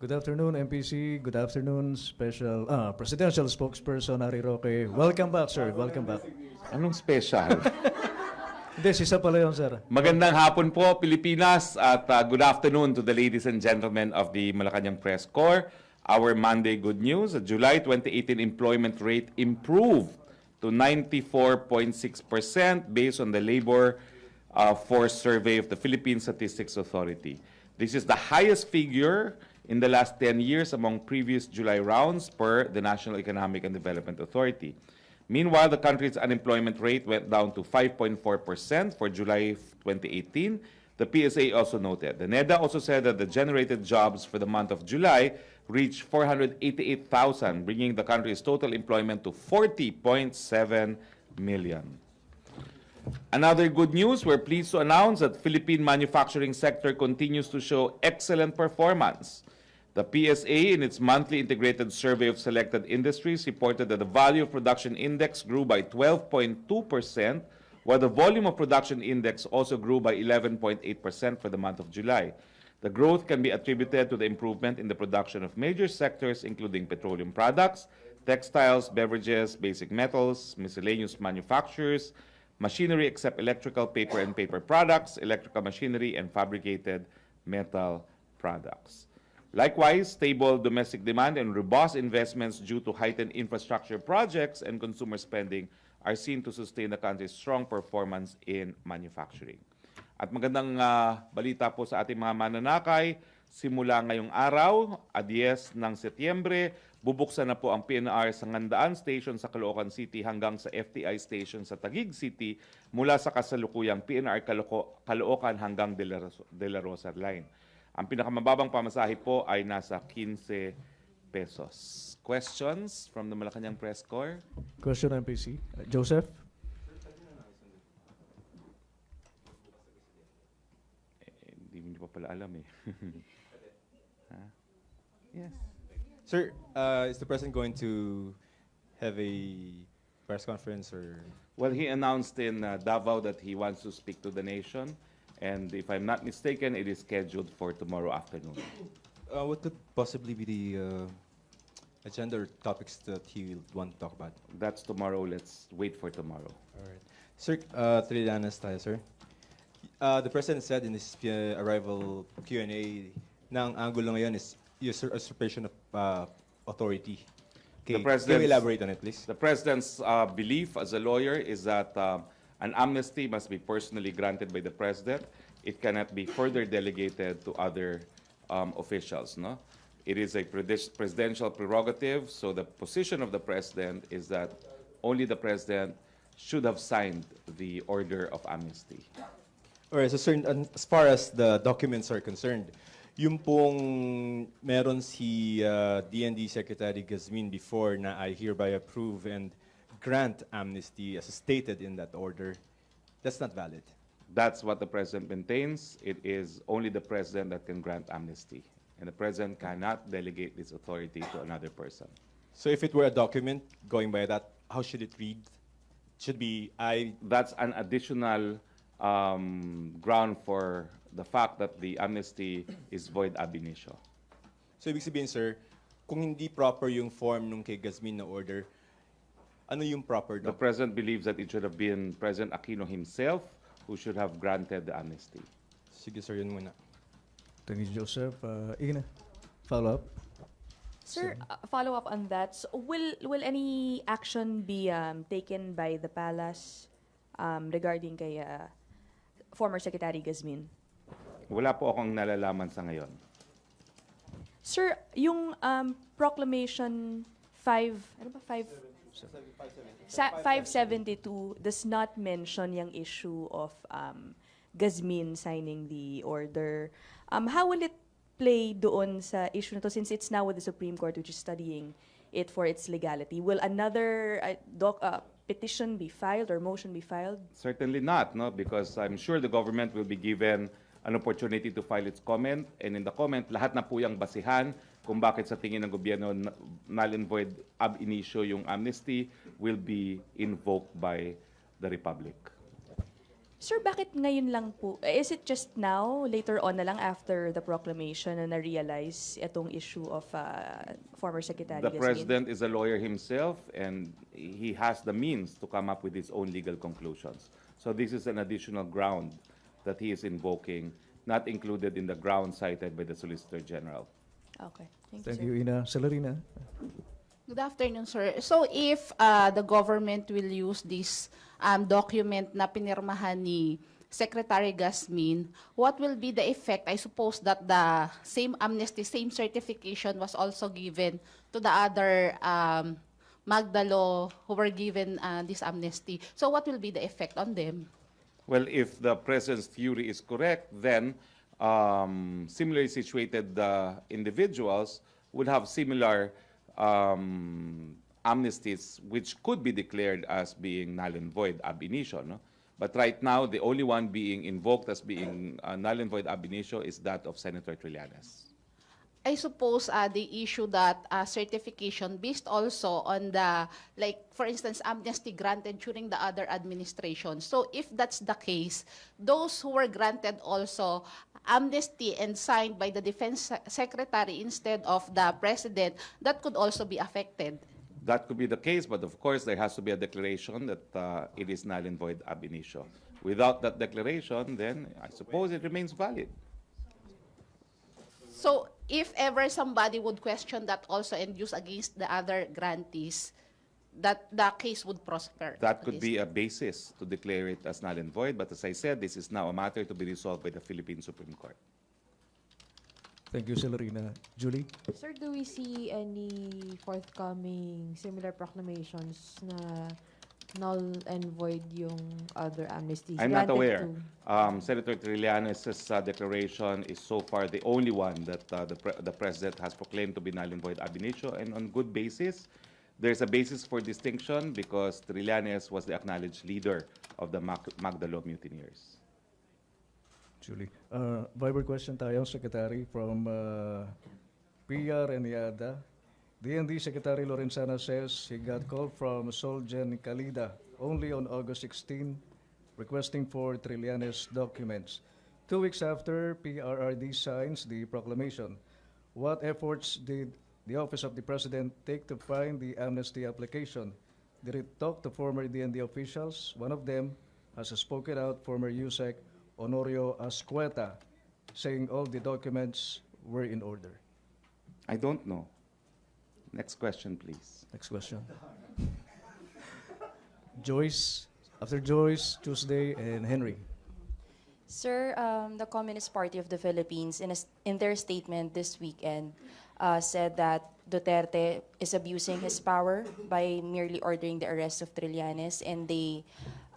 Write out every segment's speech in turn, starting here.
Good afternoon, MPC. Good afternoon, special presidential spokesperson Harry Roque. Welcome back, sir. Welcome back. Anong special? Hindi, sisa pala yun, sir. Magandang hapon po, Pilipinas, at good afternoon to the ladies and gentlemen of the Malacanang Press Corps. Our Monday good news, the July 2018 employment rate improved to 94.6% based on the labor force survey of the Philippine Statistics Authority. This is the highest figure in the last 10 years among previous July rounds per the National Economic and Development Authority. Meanwhile, the country's unemployment rate went down to 5.4% for July 2018. The PSA also noted. The NEDA also said that the generated jobs for the month of July reached 488,000, bringing the country's total employment to 40.7 million. Another good news, we're pleased to announce that Philippine manufacturing sector continues to show excellent performance. The PSA, in its monthly integrated survey of selected industries, reported that the value of production index grew by 12.2%, while the volume of production index also grew by 11.8% for the month of July. The growth can be attributed to the improvement in the production of major sectors, including petroleum products, textiles, beverages, basic metals, miscellaneous manufactures, machinery except electrical, paper and paper products, electrical machinery, and fabricated metal products. Likewise, stable domestic demand and robust investments due to heightened infrastructure projects and consumer spending are seen to sustain the country's strong performance in manufacturing. At magandang balita po sa ating mga mananakay, simula ngayong araw, 10 ng Setyembre, bubuksan na po ang PNR sa Ngandaan Station sa Caloocan City hanggang sa FTI Station sa Taguig City mula sa kasalukuyang PNR Caloocan hanggang De La Rosa Line. Ang pinakamababang pamasahe po ay nasa 15 pesos. Questions from the Malacanang Press Corps? Question, MPC. Joseph? Hindi pa pala alam eh. Yes. Sir, is the President going to have a press conference or? Well, he announced in Davao that he wants to speak to the nation. And if I'm not mistaken, it is scheduled for tomorrow afternoon. What could possibly be the agenda or topics that he will want to talk about? That's tomorrow. Let's wait for tomorrow. All right. Sir, Trillanes tayo, sir. The President said in his arrival Q&A na ang angulo ngayon is usurpation of authority. Can you elaborate on it, please? The President's belief as a lawyer is that an amnesty must be personally granted by the President. It cannot be further delegated to other officials. No? It is a presidential prerogative, so the position of the President is that only the President should have signed the order of amnesty. All right, so sir, as far as the documents are concerned, yung pong meron si DND Secretary Gazmin before na I hereby approve and grant amnesty as stated in that order, that's not valid. That's what the President maintains. It is only the President that can grant amnesty. And the President cannot delegate this authority to another person. So if it were a document going by that, how should it read? Should be That's an additional ground for the fact that the amnesty is void ab initio. So ibig sabihin, sir, kung hindi proper yung form nung kay Gazmin na order, ano yung proper The President believes that it should have been President Aquino himself who should have granted the amnesty. Sige, sir, yun muna. Thank you, Joseph. Ina, follow up? Sir, follow up on that. So will any action be taken by the palace regarding kay former Secretary Gazmin? Wala po akong nalalaman sa ngayon. Sir, yung proclamation 572 does not mention yung issue of Gazmin signing the order. How will it play doon sa issue na to since it's now with the Supreme Court which is studying it for its legality? Will another petition be filed or motion be filed? Certainly not, no? Because I'm sure the government will be given an opportunity to file its comment, and in the comment, lahat na po yung basihan kung bakit sa tingin ng gobyerno null and void ab initio yung amnesty will be invoked by the Republic. Sir, bakit ngayon lang po? Is it just now, later on na lang after the proclamation na na-realize itong issue of former Secretary The Gasmin? president is a lawyer himself, and he has the means to come up with his own legal conclusions. So this is an additional ground that he is invoking, not included in the ground cited by the Solicitor General. Okay. Thank sir. you, Ina. Celerina. Good afternoon, sir. So if the government will use this document na pinirmahan ni Secretary Gasmin, what will be the effect? I suppose that the same amnesty, same certification was also given to the other Magdalo who were given this amnesty. So what will be the effect on them? Well, if the president's theory is correct, then similarly situated individuals would have similar amnesties, which could be declared as being null and void ab initio. No? But right now, the only one being invoked as being null and void ab initio is that of Senator Trillanes. I suppose they issue that certification based also on the, like, for instance, amnesty granted during the other administration. So if that's the case, those who were granted also amnesty and signed by the defense secretary instead of the president, that could also be affected. That could be the case, but of course, there has to be a declaration that it is null and void ab initio. Without that declaration, then I suppose it remains valid. So if ever somebody would question that also and use against the other grantees, that the case would prosper. That could be a basis to declare it as null and void, but as I said, this is now a matter to be resolved by the Philippine Supreme Court. Thank you, Celerina. Julie? Sir, do we see any forthcoming similar proclamations na null and void yung other amnesties? I'm not granted aware. to- Senator Trillanes' declaration is so far the only one that the President has proclaimed to be null and void ab initio, and on good basis. There's a basis for distinction because Trillanes was the acknowledged leader of the Magdalo mutineers. Julie. Viber question tayo, Secretary, from PR and IADA. DND Secretary Lorenzana says he got call from Solgen Calida only on August 16, requesting for Trillanes documents. 2 weeks after PRRD signs the proclamation, what efforts did the Office of the President take to find the amnesty application? Did it talk to former DND officials? One of them has spoken out, former USEC Honorio Ascueta, saying all the documents were in order. I don't know. Next question, please. Next question. Joyce, after Joyce, Tuesday, and Henry. Sir, the Communist Party of the Philippines, in their statement this weekend, said that Duterte is abusing his power by merely ordering the arrest of Trillanes, and they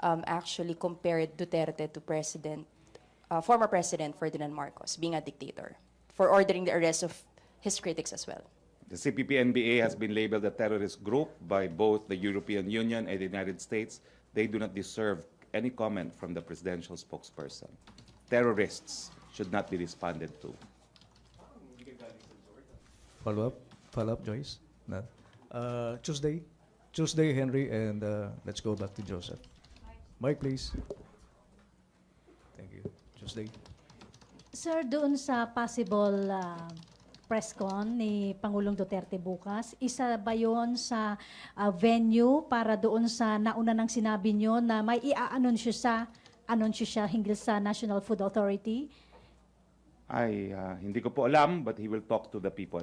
actually compared Duterte to former President Ferdinand Marcos, being a dictator, for ordering the arrest of his critics as well. The CPP-NBA has been labeled a terrorist group by both the European Union and the United States. They do not deserve any comment from the presidential spokesperson. Terrorists should not be responded to. Follow up, Joyce? No. Tuesday, Henry, and let's go back to Joseph. Mike, please. Thank you. Tuesday. Sir, doon sa possible press con ni Pangulong Duterte bukas, isa ba yon sa venue para doon sa nauna nang sinabi nyo na may i-anunsyo siya hinggil sa National Food Authority? Hindi ko po alam, but he will talk to the people.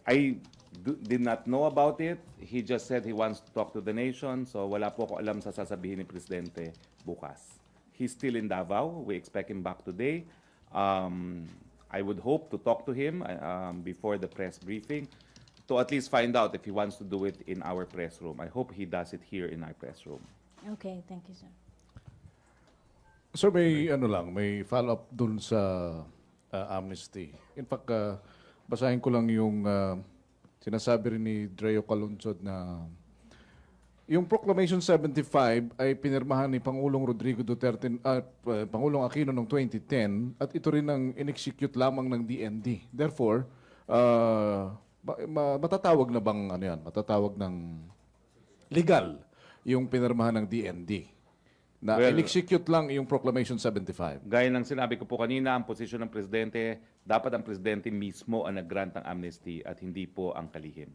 I did not know about it. He just said he wants to talk to the nation, so wala po ko alam sa sasabihin ni Presidente bukas. He's still in Davao. We expect him back today. I would hope to talk to him before the press briefing to at least find out if he wants to do it in our press room. I hope he does it here in our press room. Okay, thank you, sir. Sir, may follow-up dun sa amnesty. In fact, basahin ko lang yung sinasabi rin ni Dreo Calunzod na yung Proclamation 75 ay pinirmahan ni Pangulong Rodrigo Duterte, Pangulong Aquino noong 2010 at ito rin ang in-execute lamang ng DND. Therefore, matatawag na bang matatawag ng legal yung pinirmahan ng DND? na Well, in-execute lang yung Proclamation 75. Gaya ng sinabi ko po kanina, ang posisyon ng Presidente, dapat ang Presidente mismo ang nag-grant ng amnesty at hindi po ang kalihim.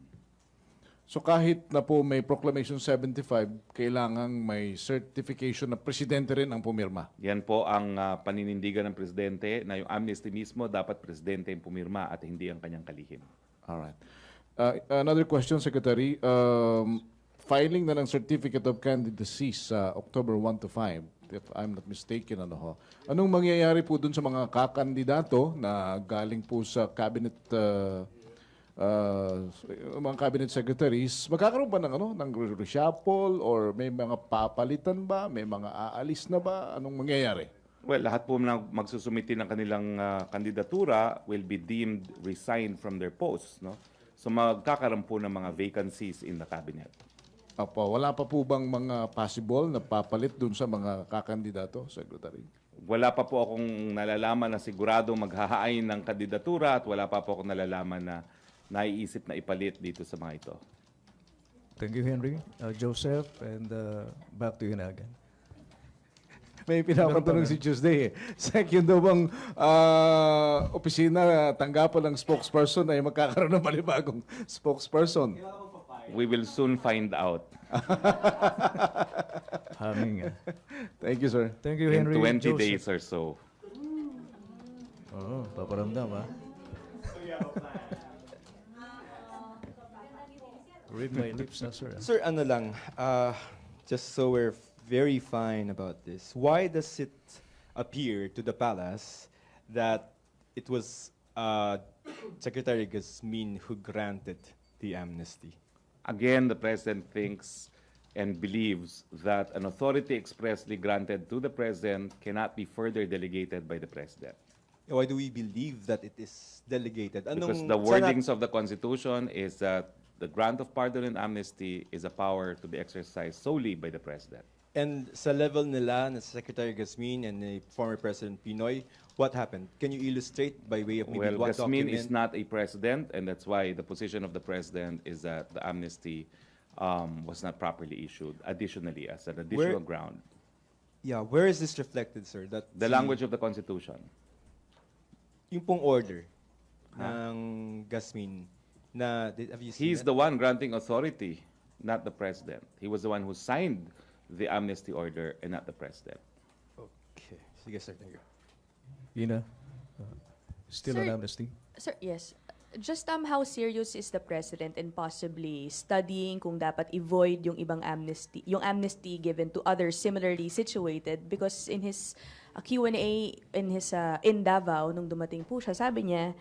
So kahit na po may Proclamation 75, kailangang may certification na Presidente rin ang pumirma. Yan po ang paninindigan ng Presidente na yung amnesty mismo dapat Presidente yung pumirma at hindi ang kanyang kalihim. Alright. Another question, Secretary. Filing na ng Certificate of Candidacy sa October 1 to 5, if I'm not mistaken. Anong mangyayari po dun sa mga kakandidato na galing po sa cabinet, mga cabinet secretaries? Magkakaroon ba ng reshuffle or may mga papalitan ba? May mga aalis na ba? Anong mangyayari? Well, lahat po na magsusumiti ng kanilang kandidatura will be deemed resigned from their posts. No? So magkakaroon po ng mga vacancies in the cabinet. Opo, wala pa po bang mga possible na papalit dun sa mga kakandidato, Secretary? Wala pa po akong nalalaman na sigurado maghahain ng kandidatura at wala pa po akong nalalaman na naiisip na ipalit dito sa mga ito. Thank you, Henry. Joseph, and back to you na again. May pinapatanong si Tuesday. Second daw bang opisina tanggapan ng spokesperson ay magkakaroon ng malibagong spokesperson? We will soon find out. Haming. Thank you, sir. Thank you, In Henry. 20 Joseph. days or so. Oo, paparamdam, ha? Read my lips, sir. Sir, ano lang, just so we're very fine about this, why does it appear to the palace that it was Secretary Gasmin who granted the amnesty? Again, the President thinks and believes that an authority expressly granted to the President cannot be further delegated by the President. Why do we believe that it is delegated? Because the wordings of the Constitution is that the grant of pardon and amnesty is a power to be exercised solely by the President. And sa level nila na Secretary Gasmin and the former President Pinoy, what happened? Can you illustrate by way of maybe Well, one Gasmin document? is not a president, and that's why the position of the president is that the amnesty was not properly issued. Additionally, as an additional ground, Yeah, where is this reflected, sir? That the language of the Constitution. yung pong order ng Gasmin na have you seen He's the one granting authority, not the president. He was the one who signed the amnesty order, and not the president. Okay. Sige, sir. Thank you. Ina, still Sir- on amnesty? Sir, yes. Just how serious is the President in possibly studying kung dapat i-void yung ibang amnesty, yung amnesty given to others similarly situated? Because in his Q&A in Davao, nung dumating po siya, sabi niya,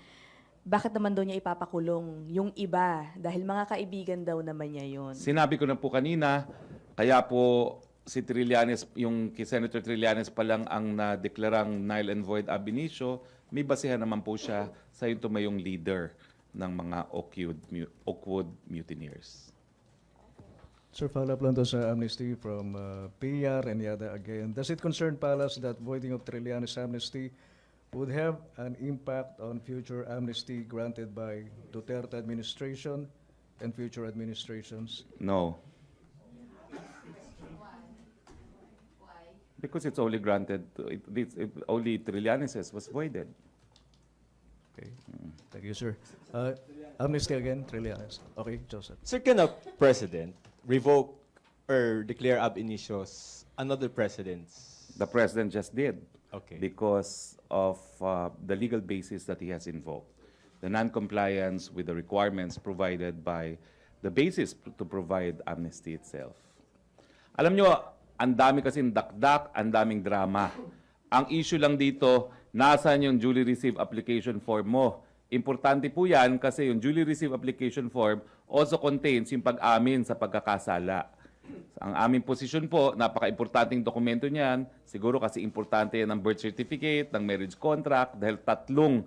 bakit naman daw niya ipapakulong yung iba? Dahil mga kaibigan daw naman niya yun. Sinabi ko na po kanina, kaya po si Trillanes, yung kay Senator Trillanes pa lang ang nadeklarang null and void ab initio, may basihan naman po siya sa yung tumayong leader ng mga Oakwood mutineers. Sir, follow up lang to sa amnesty from PR and Yada again. Does it concern Palace that voiding of Trillanes amnesty would have an impact on future amnesty granted by Duterte administration and future administrations? No. Because it's only granted, only Trillanes was voided. Okay. Thank you, sir. Amnesty again, Trillanes. Okay, Joseph. Sir, can a president revoke or declare ab initio another president's? The president just did. Okay. Because of the legal basis that he has invoked. The non-compliance with the requirements provided by the basis to provide amnesty itself. Alam nyo, ang dami kasing dakdak, ang daming drama. Ang issue lang dito, nasaan yung duly received application form mo? Importante po yan kasi yung duly received application form also contains yung pag-amin sa pagkakasala. Ang aming posisyon po, napaka-importanting dokumento niyan. Siguro kasi importante yan ng birth certificate, ng marriage contract, dahil 3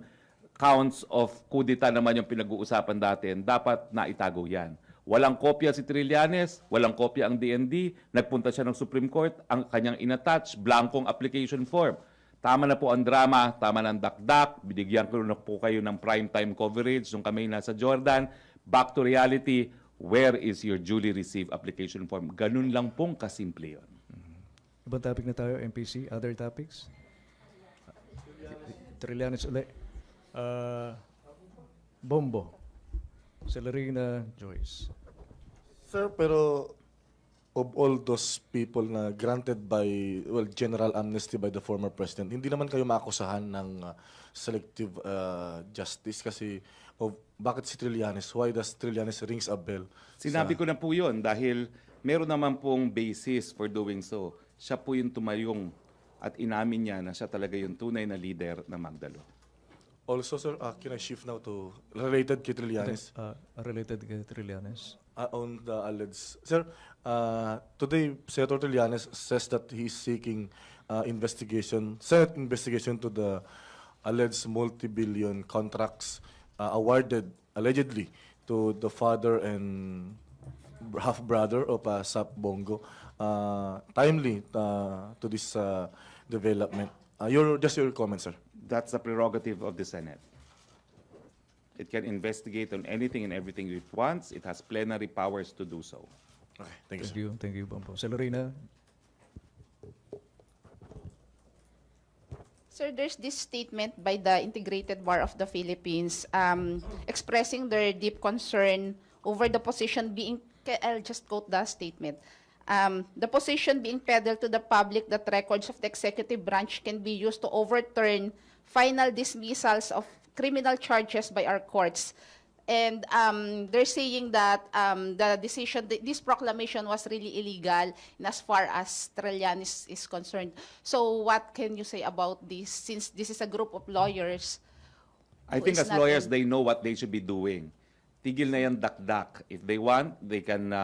counts of kudita naman yung pinag-uusapan natin, dapat naitago yan. Walang kopya si Trillanes, walang kopya ang DND, nagpunta siya ng Supreme Court, ang kanyang inattach, blankong application form. Tama na po ang drama, tama na ang dakdak, binigyan ko na po kayo ng primetime coverage nung kami nasa Jordan. Back to reality, where is your duly received application form? Ganun lang pong kasimple yun. Ibang topic na tayo, MPC. Other topics? Trillanes ulit. Bombo. Celerina Joyce. Sir, pero of all those people na granted by, well, general amnesty by the former president, hindi naman kayo maakusahan ng selective justice kasi of bakit si Trillanes? Why does Trillanes rings a bell? Sinabi ko na po yun dahil meron naman pong basis for doing so. Siya po yung tumayong at inamin niya na siya talaga yung tunay na leader ng Magdalo. Also, sir, can I shift now to related kay Trillanes? Related kay Trillanes. On the alleged, sir, today Senator Trillanes says that he's seeking Senate investigation to the alleged multi-billion contracts awarded allegedly to the father and half-brother of Sap Bongo, timely to this development. Your comment, sir. That's the prerogative of the Senate. It can investigate on anything and everything it wants. It has plenary powers to do so. Okay, thank you, sir. Thank you. Thank you, Bombo. Celerina. Sir, there's this statement by the Integrated Bar of the Philippines expressing their deep concern over the position being, I'll just quote the statement, the position being peddled to the public that records of the executive branch can be used to overturn final dismissals of criminal charges by our courts. And they're saying that the decision, this proclamation was really illegal in as far as Trillanes is concerned. So what can you say about this, since this is a group of lawyers? I think as lawyers, they know what they should be doing. Tigil na yan dakdak. If they want, they can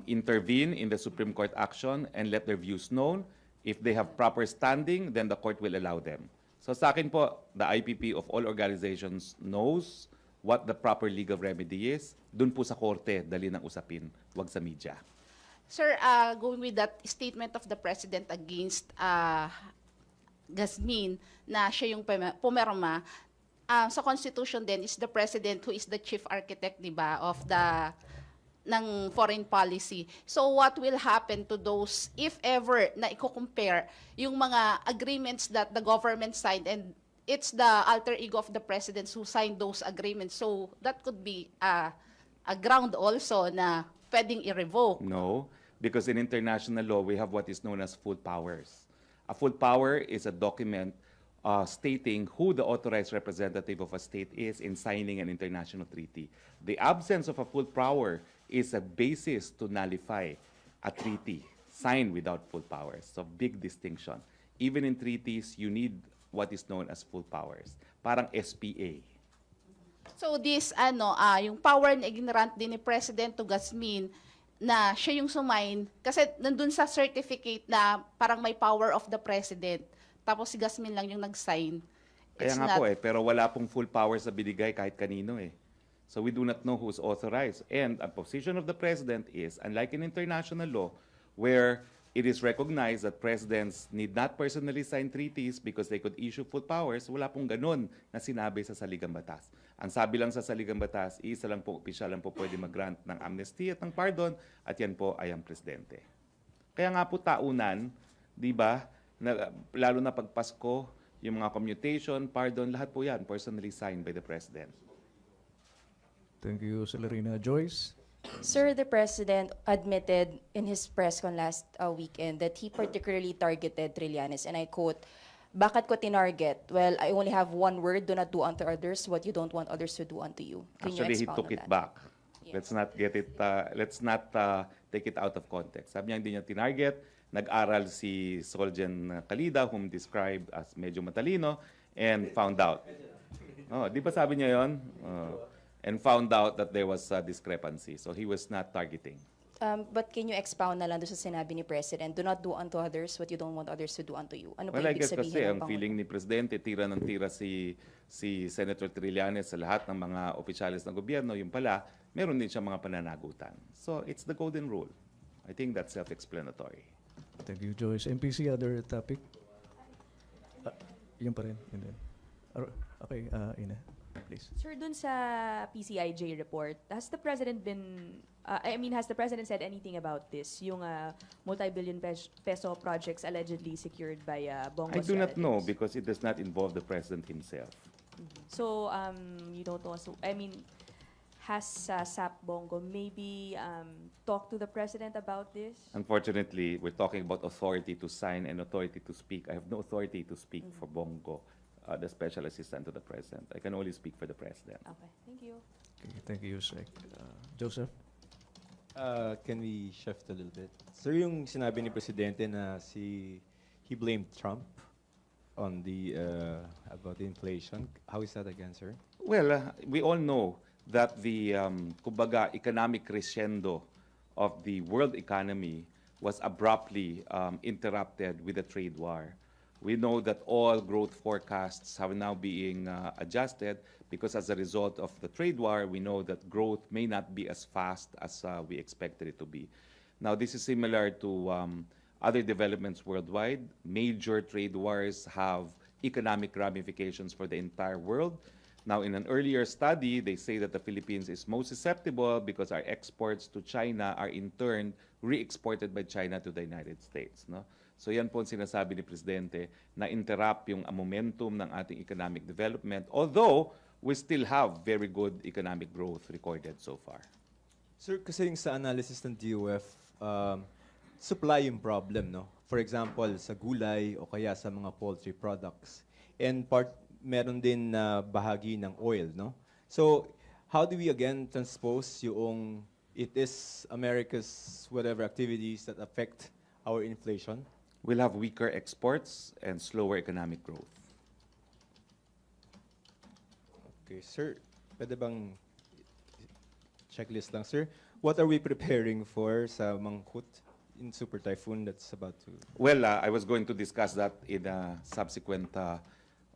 intervene in the Supreme Court action and let their views known. If they have proper standing, then the court will allow them. So sa akin po, the IPP of all organizations knows what the proper legal remedy is. Doon po sa korte, dali ng usapin, wag sa media. Sir, going with that statement of the President against Gasmin, na siya yung pumirma, sa Constitution din is the President who is the chief architect, di ba, of the ng foreign policy. So what will happen to those, if ever na i-compare yung mga agreements that the government signed, and it's the alter ego of the presidents who signed those agreements. So that could be a ground also na pwedeng i-revoke. No, because in international law, we have what is known as full powers. A full power is a document stating who the authorized representative of a state is in signing an international treaty. The absence of a full power is a basis to nullify a treaty signed without full powers. So big distinction. Even in treaties, you need what is known as full powers. Parang SPA. So this, yung power na ignorant din ni President to Gasmin, na siya yung sumain, kasi nandun sa certificate na parang may power of the President. Tapos si Gasmin lang yung nag-sign. Kaya nga po pero wala pong full powers na binigay kahit kanino eh. So we do not know who's authorized. And a position of the President is, unlike in international law, where it is recognized that presidents need not personally sign treaties because they could issue full powers, wala pong ganun na sinabi sa saligang batas. Ang sabi lang sa saligang batas, isa lang po, opisyal lang po pwede mag-grant ng amnesty at ng pardon, at yan po ay ang presidente. Kaya nga po taunan, di ba, lalo na pag Pasko, yung mga commutation, pardon, lahat po yan personally signed by the President. Thank you, Celerina. Joyce? Sir, the President admitted in his press con last weekend that he particularly targeted Trillanes, and I quote, "Bakit ko tinarget? Well, I only have one word, do not do unto others what you don't want others to do unto you." Can Actually, you he expound took on it that? back. Yeah. Let's not take it out of context. Sabi niya hindi niya tinarget. Nag-aral si Soljen Kalida, whom described as medyo matalino, and found out. Oh, di ba sabi niya yon? And found out that there was a discrepancy. So he was not targeting. But can you expound na lang doon sa sinabi ni President, do not do unto others what you don't want others to do unto you? Ano Well, po I ibig guess sabihin kasi ng ang Pangulo? feeling ni Presidente, tira ng tira si Senator Trillanes sa lahat ng mga opisyalis ng gobyerno, yung pala, meron din siya mga pananagutan. So it's the golden rule. I think that's self-explanatory. Thank you, Joyce. MPC, other topic? Yun pa rin. Yun din. Okay, Ina, please. Sir, dun sa PCIJ report, has the President been I mean, has the president said anything about this? Yung multi-billion peso projects allegedly secured by Bongo's I do not know relatives? because it does not involve the president himself. So, you don't know. So, I mean, has Sap Bongo maybe talked to the president about this? Unfortunately, we're talking about authority to sign and authority to speak. I have no authority to speak for Bongo, the special assistant to the president. I can only speak for the president. Okay, thank you. Okay, thank you, Sec. Joseph? Can we shift a little bit? Sir, yung sinabi ni Presidente na he blamed Trump on the about the inflation. How is that again, sir? Well, we all know that the kumbaga economic crescendo of the world economy was abruptly interrupted with the trade war. We know that all growth forecasts have now being adjusted because as a result of the trade war, we know that growth may not be as fast as we expected it to be. Now, this is similar to other developments worldwide. Major trade wars have economic ramifications for the entire world. Now, in an earlier study, they say that the Philippines is most susceptible because our exports to China are in turn re-exported by China to the United States. No? So yan po ang sinasabi ni Presidente na interrupt yung momentum ng ating economic development, although we still have very good economic growth recorded so far. Sir, kasi yung sa analysis ng DOF, supply yung problem, no? For example, sa gulay o kaya sa mga poultry products. And meron din na bahagi ng oil, no? So, how do we again transpose yung it is America's whatever activities that affect our inflation? We'll have weaker exports and slower economic growth. Okay, sir, pwede bang checklist lang, sir? What are we preparing for sa Mangkhut in Super Typhoon that's about to... Well, I was going to discuss that in a subsequent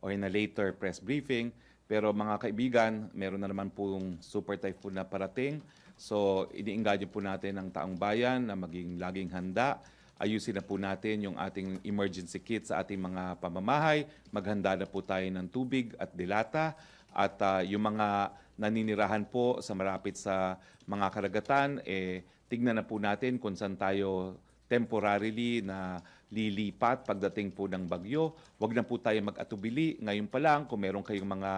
or in a later press briefing. Pero mga kaibigan, meron na naman pong super typhoon na parating. So, iniingadyo po natin ang taong bayan na maging laging handa. Ayusin na po natin yung ating emergency kit sa ating mga pamamahay. Maghanda na po tayo ng tubig at dilata. At yung mga naninirahan po sa malapit sa mga karagatan, tignan na po natin kung saan tayo temporarily na lilipat pagdating po ng bagyo. Huwag na po tayo mag-atubili. Ngayon pa lang, kung meron kayong mga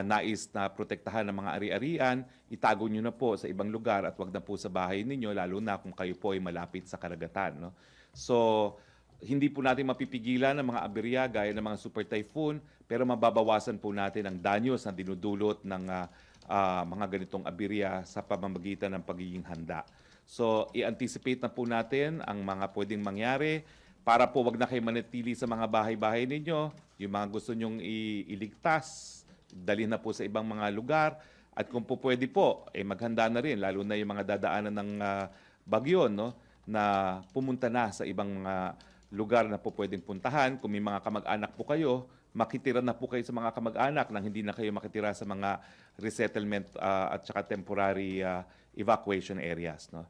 nais na protektahan ng mga ari-arian, itago nyo na po sa ibang lugar at wag na po sa bahay ninyo, lalo na kung kayo po ay malapit sa karagatan. No? So, hindi po natin mapipigilan ng mga aberya gaya ng mga super typhoon, pero mababawasan po natin ang danyos na dinudulot ng mga ganitong aberya sa pamamagitan ng pagiging handa. So, i-anticipate na po natin ang mga pwedeng mangyari para po wag na kayo manatili sa mga bahay-bahay ninyo. Yung mga gusto nyong iligtas, dalhin na po sa ibang mga lugar. At kung po pwede po, maghanda na rin, lalo na yung mga dadaanan ng bagyo, no? Na pumunta na sa ibang mga lugar na po pwedeng puntahan. Kung may mga kamag-anak po kayo, makitira na po kayo sa mga kamag-anak nang hindi na kayo makitira sa mga resettlement at saka temporary evacuation areas. No?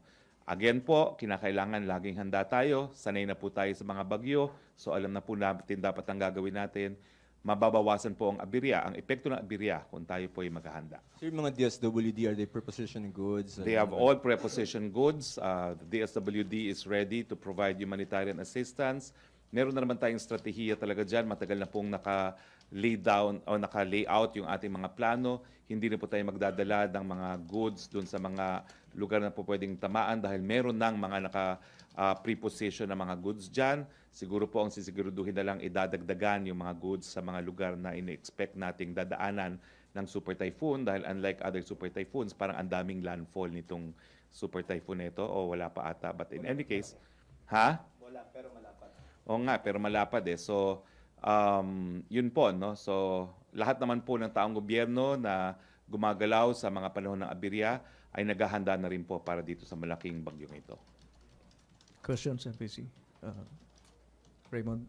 Again po, kinakailangan laging handa tayo. Sanay na po tayo sa mga bagyo. So alam na po natin dapat ang gagawin natin. Mababawasan po ang aberya, ang epekto ng aberya kung tayo po ay maghahanda. Sir, mga DSWD, are they prepositioning goods? They have all prepositioned goods. The DSWD is ready to provide humanitarian assistance. Meron na naman tayong strategiya talaga dyan. Matagal na pong naka-lay down o naka-lay out yung ating mga plano. Hindi na po tayo magdadala ng mga goods doon sa mga lugar na po pwedeng tamaan dahil meron ng mga preposition na mga goods dyan. Siguro po ang sisiguraduhin na lang idadagdagan yung mga goods sa mga lugar na ini-expect nating dadaanan ng super typhoon dahil unlike other super typhoons, parang ang daming landfall nitong super typhoon nito o wala pa ata. But in any case, ha? Wala, pero malapad. Oo nga, pero malapad eh. So, yun po, no? So, lahat naman po ng taong gobyerno na gumagalaw sa mga panahon ng aberya ay naghahanda na rin po para dito sa malaking bagyong ito. Questions, NPC? Raymond?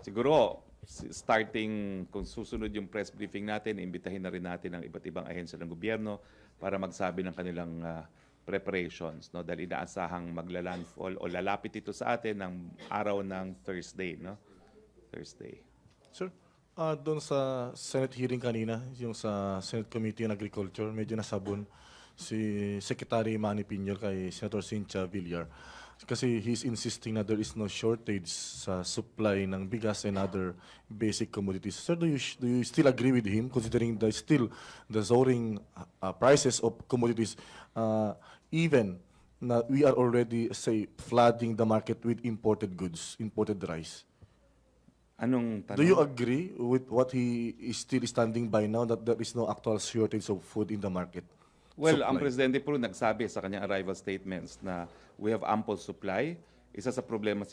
Siguro, starting kung susunod yung press briefing natin, imbitahin na rin natin ang iba't ibang ahensya ng gobyerno para magsabi ng kanilang preparations. No? Dahil inaasahang maglalandfall o lalapit ito sa atin ng araw ng Thursday. No? Thursday. Sir, doon sa Senate hearing kanina, yung sa Senate Committee on Agriculture, medyo nasabon. si Secretary Manny Piñol kay Senator Cynthia Villar. Kasi he's insisting na there is no shortage sa supply ng bigas and other basic commodities. Sir, do you still agree with him considering the soaring prices of commodities, even na we are already, say, flooding the market with imported goods, imported rice? Anong tanong? Do you agree with what he is still standing by now, that there is no actual shortage of food in the market? Well, ang Supply. Presidente po nagsabi sa kanyang arrival statements na we have ample supply. Isa sa problema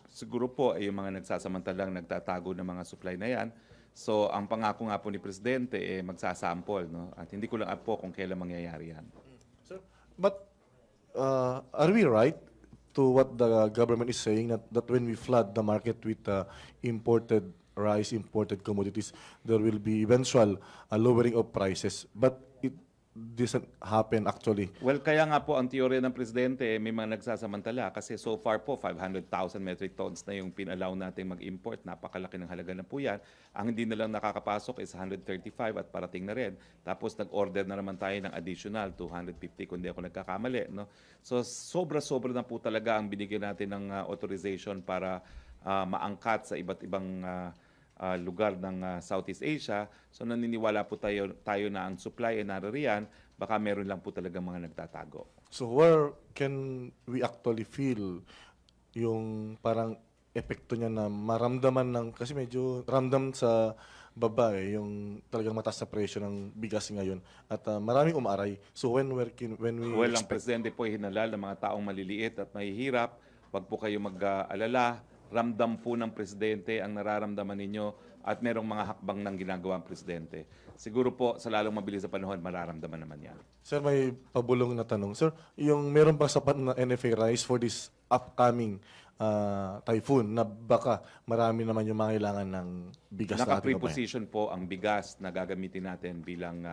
siguro po ay yung mga nagsasamantalang nagtatago ng mga supply na yan. So, ang pangako nga po ni Presidente magsasample, no? At hindi ko lang po kung kailan mangyayari yan. Sir, but are we right to what the government is saying, that when we flood the market with imported rice, imported commodities, there will be eventual lowering of prices, but it doesn't happen actually? Well, kaya nga po ang teorya ng Presidente, may mga nagsasamantala kasi so far po 500,000 metric tons na yung pinalaw natin mag-import. Napakalaki ng halaga na po yan. Ang hindi na lang nakakapasok is 135 at parating na rin. Tapos nag-order na naman tayo ng additional 250 kung di ako nagkakamali. No? So sobra-sobra na po talaga ang binigyan natin ng authorization para maangkat sa iba't ibang lugar ng Southeast Asia. So naniniwala po tayo na ang supply ay naririyan, baka meron lang po talagang mga nagtatago. So where can we actually feel yung parang epekto niya na maramdaman ng, kasi medyo ramdam sa babae yung talagang mataas na presyo ng bigas ngayon at maraming umaaray. So when we Well, ang expect? Presidente po ay hinalal ng mga taong maliliit at mahihirap. Huwag po kayo mag-alala. Ramdam po ng Presidente ang nararamdaman ninyo at merong mga hakbang ng ginagawa ang Presidente. Siguro po sa lalong mabilis na panahon, mararamdaman naman yan. Sir, may pabulong na tanong. Sir, yung meron bang sapat na NFA rice for this upcoming typhoon na baka marami naman yung mga kailangan ng bigas na ating kabayan? Naka-preposition po ang bigas na gagamitin natin bilang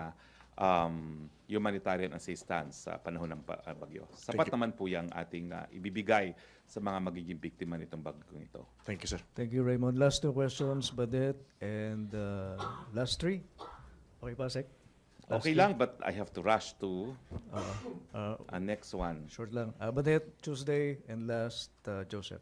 humanitarian assistance sa panahon ng bagyo. Sapat naman po yung ating ibibigay sa mga magiging biktima nitong bagyong ito. Thank you, sir. Thank you, Raymond. Last two questions, Badet, and last three. Okay pa, Sec? Last Okay three. lang, but I have to rush to next one. Short lang. Badet, Tuesday, and last, Joseph.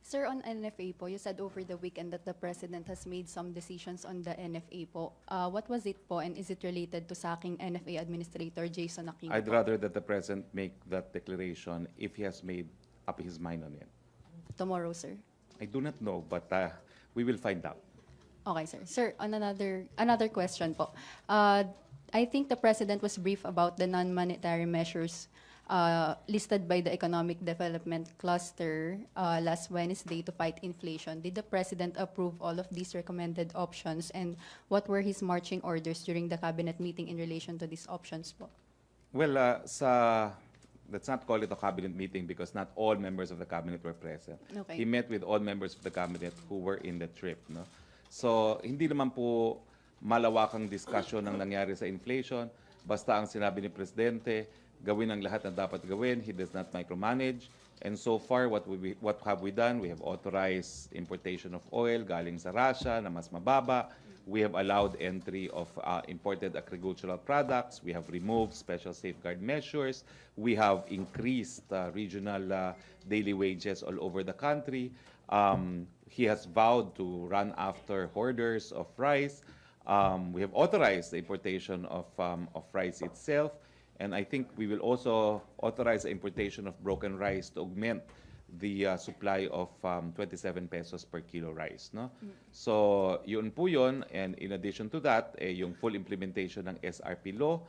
Sir, on NFA po, you said over the weekend that the President has made some decisions on the NFA po. What was it po, and is it related to sacking NFA Administrator Jason Aquino I'd po? rather that the President make that declaration if he has made up his mind on it. Tomorrow, sir. I do not know, but we will find out. Okay, sir. Sir, on another question po. I think the President was briefed about the non-monetary measures listed by the Economic Development Cluster last Wednesday to fight inflation. Did the President approve all of these recommended options, and what were his marching orders during the Cabinet meeting in relation to these options po? Well, let's not call it a cabinet meeting because not all members of the cabinet were present. Okay. He met with all members of the cabinet who were in the trip. No? So, hindi naman po malawakang discussion ang nangyari sa inflation. Basta ang sinabi ni Presidente, gawin ang lahat na dapat gawin. He does not micromanage. And so far, what have we done? We have authorized importation of oil galing sa Russia na mas mababa. We have allowed entry of imported agricultural products. We have removed special safeguard measures. We have increased regional daily wages all over the country. He has vowed to run after hoarders of rice. We have authorized the importation of rice itself. And I think we will also authorize the importation of broken rice to augment the supply of 27 pesos per kilo rice. No? So, yun po yun. And in addition to that, yung full implementation ng SRP law.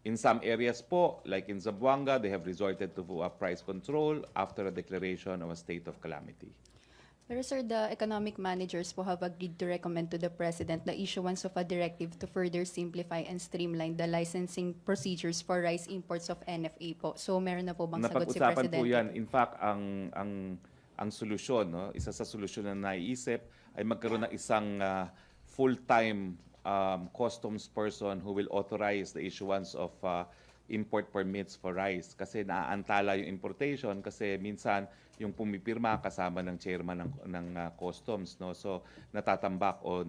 In some areas po, like in Zamboanga, they have resorted to price control after a declaration of a state of calamity. Pero sir, the economic managers po have agreed to recommend to the President the issuance of a directive to further simplify and streamline the licensing procedures for rice imports of NFA po. So meron na po bang sagot si Napag-usapan President? po yan. In fact, ang solusyon, no, isa sa solusyon na naiisip ay magkaroon ng isang full-time customs person who will authorize the issuance of import permits for rice. Kasi naaantala yung importation kasi minsan yung pumipirma kasama ng chairman ng customs, no, so natatambak o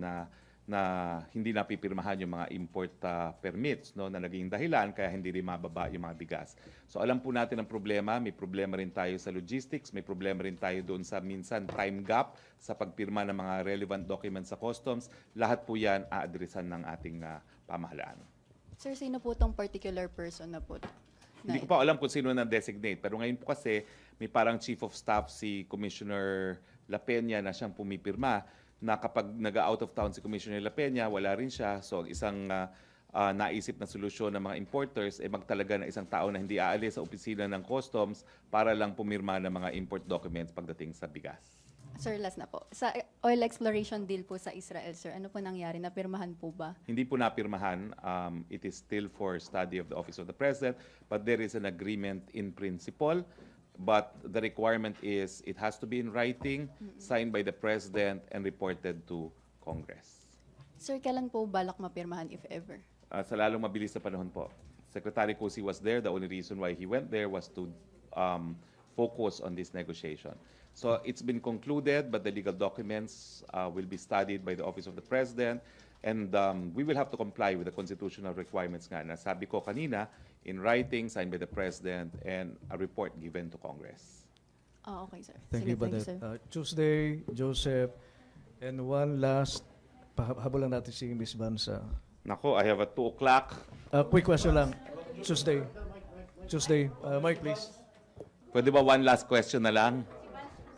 na hindi napipirmahan yung mga import permits, no, na naging dahilan kaya hindi rin mababa yung mga bigas. So alam po natin ang problema, may problema rin tayo sa logistics, may problema rin tayo doon sa minsan time gap sa pagpirma ng mga relevant documents sa customs. Lahat po yan aadresan ng ating pamahalaan. Sir, sino po tong particular person na po? Hindi ko pa alam kung sino na-designate, pero ngayon po kasi may parang chief of staff si Commissioner La Peña na siyang pumipirma, na kapag nag-out of town si Commissioner La Peña, wala rin siya. So isang naisip na solusyon ng mga importers magtalaga na isang tao na hindi aalis sa opisina ng customs para lang pumirma ng mga import documents pagdating sa bigas. Sir, last na po. Sa oil exploration deal po sa Israel, sir, ano po nangyari? Napirmahan po ba? Hindi po napirmahan. It is still for study of the Office of the President, but there is an agreement in principle. But the requirement is it has to be in writing, signed by the President, and reported to Congress. Sir, kailan po balak mapirmahan, if ever? Sa lalong mabilis na panahon po. Secretary Cusi was there. The only reason why he went there was to focus on this negotiation. So it's been concluded, but the legal documents will be studied by the Office of the President, and we will have to comply with the constitutional requirements nga. Nasabi ko kanina, in writing, signed by the President, and a report given to Congress. Oh, okay, sir. Thank Sige, you, Badet. sir. Tuesday, Joseph, and one last, pahabulan natin si Ms. Bansa. Nako, I have a 2 o'clock. Quick question lang. Tuesday. Mike, please. Pwede ba one last question na lang?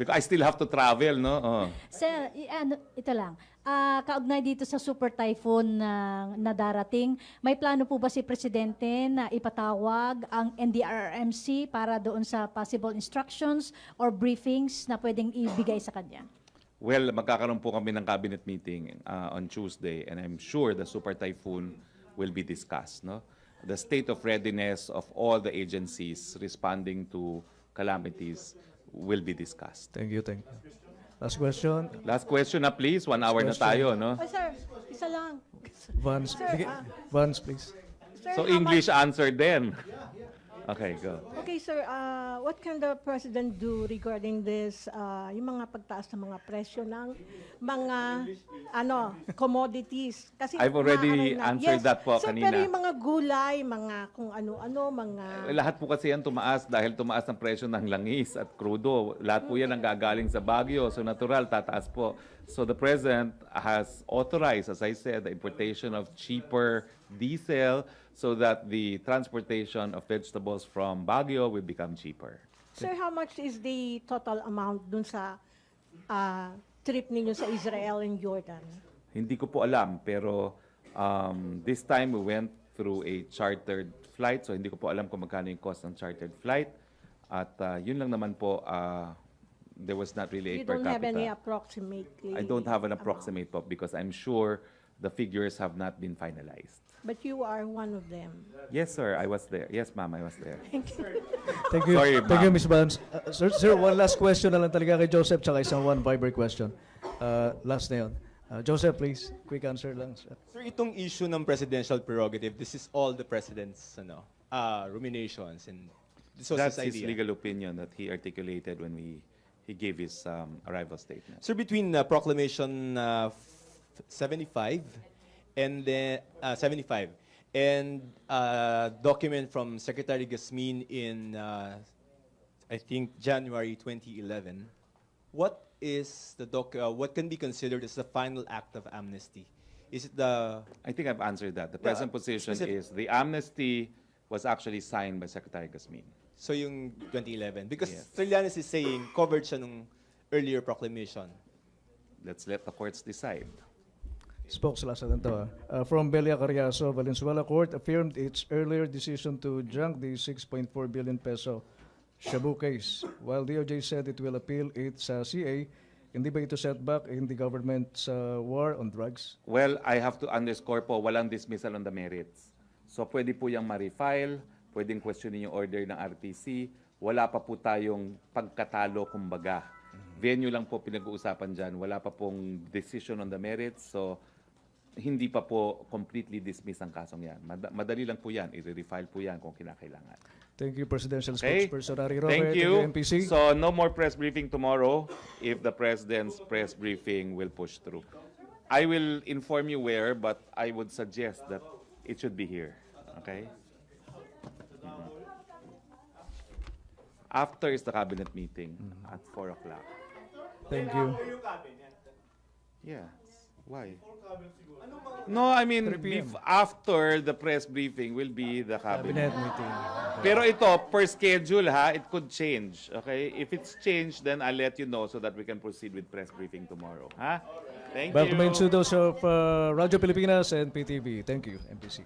Because I still have to travel, no? Oh. Sir, ito lang. Kaugnay dito sa super typhoon na darating, may plano po ba si Presidente na ipatawag ang NDRRMC para doon sa possible instructions or briefings na pwedeng ibigay sa kanya? Well, magkakaroon po kami ng cabinet meeting on Tuesday, and I'm sure the super typhoon will be discussed, no? The state of readiness of all the agencies responding to calamities will be discussed. Thank you. Last question. Last question na please. 1 hour na tayo, no? Oh, sir, isa lang. Vance, sige. Vance, please. Sir, So how English answer then. Okay, go. Okay, sir. What can the President do regarding this, yung mga pagtaas ng mga presyo ng mga commodities? Kasi I've already na. answered that po sir, kanina. pero yung mga gulay, mga kung ano-ano, mga... Lahat po kasi yan tumaas dahil tumaas ang presyo ng langis at krudo. Lahat po yan ang gagaling sa Baguio. So natural, tataas po. So the President has authorized, as I said, the importation of cheaper diesel so that the transportation of vegetables from Baguio will become cheaper. Sir, how much is the total amount dun sa trip ninyo sa Israel and Jordan? Hindi ko po alam, pero this time we went through a chartered flight, so hindi ko po alam kung magkano yung cost ng chartered flight. At yun lang naman po, there was not really a You per don't have capita. any approximately? I don't have an approximate po because I'm sure the figures have not been finalized. But you are one of them. Yes, sir, I was there. Yes, ma'am, I was there. Thank you. Sorry, Thank you, ma'am. Ms. Vance. Sir, one last question na lang talaga kay Joseph, tsaka isang one Viber question. Last na yun. Joseph, please. Quick answer lang. Sir. Sir, itong issue ng presidential prerogative, this is all the president's ruminations, and this was That's his his idea. legal opinion that he articulated when he gave his arrival statement. Sir, between Proclamation 75 and then 75 and document from Secretary Gasmin in I think January 2011, what is the what can be considered as the final act of amnesty? Is it the I think I've answered that. The present position specific- is the amnesty was actually signed by Secretary Gasmin. so yung 2011? Because Yes. Trillanes is saying covered siya nung earlier proclamation. Let's let the courts decide. Spokes last na ito. From Belia Carriazo, Valenzuela Court affirmed its earlier decision to junk the 6.4 billion peso Shabu case. While DOJ said it will appeal it sa CA, hindi ba ito setback in the government's war on drugs? Well, I have to underscore po, walang dismissal on the merits. So pwede po yung ma-refile, pwedeng questionin yung order ng RTC, wala pa po tayong pagkatalo kumbaga. Venue lang po pinag-uusapan dyan, wala pa pong decision on the merits, so hindi pa po completely dismiss ang kasong yan. Madali lang po yan, i-refile po yan kung kinakailangan. Thank you, Presidential Okay. Spokesperson Harry Roque. Thank you. MPC. So no more press briefing tomorrow if the President's press briefing will push through. I will inform you where, but I would suggest that it should be here. Okay? After is the cabinet meeting at 4 o'clock. Thank you. Yeah. Why? No, I mean, 3 p.m. after the press briefing will be the Cabinet cabinet. meeting. Pero ito, per schedule ha, it could change. Okay? If it's changed, then I'll let you know so that we can proceed with press briefing tomorrow. Ha? Thank Welcome you. to those of Radyo Pilipinas and PTV. Thank you, MPC.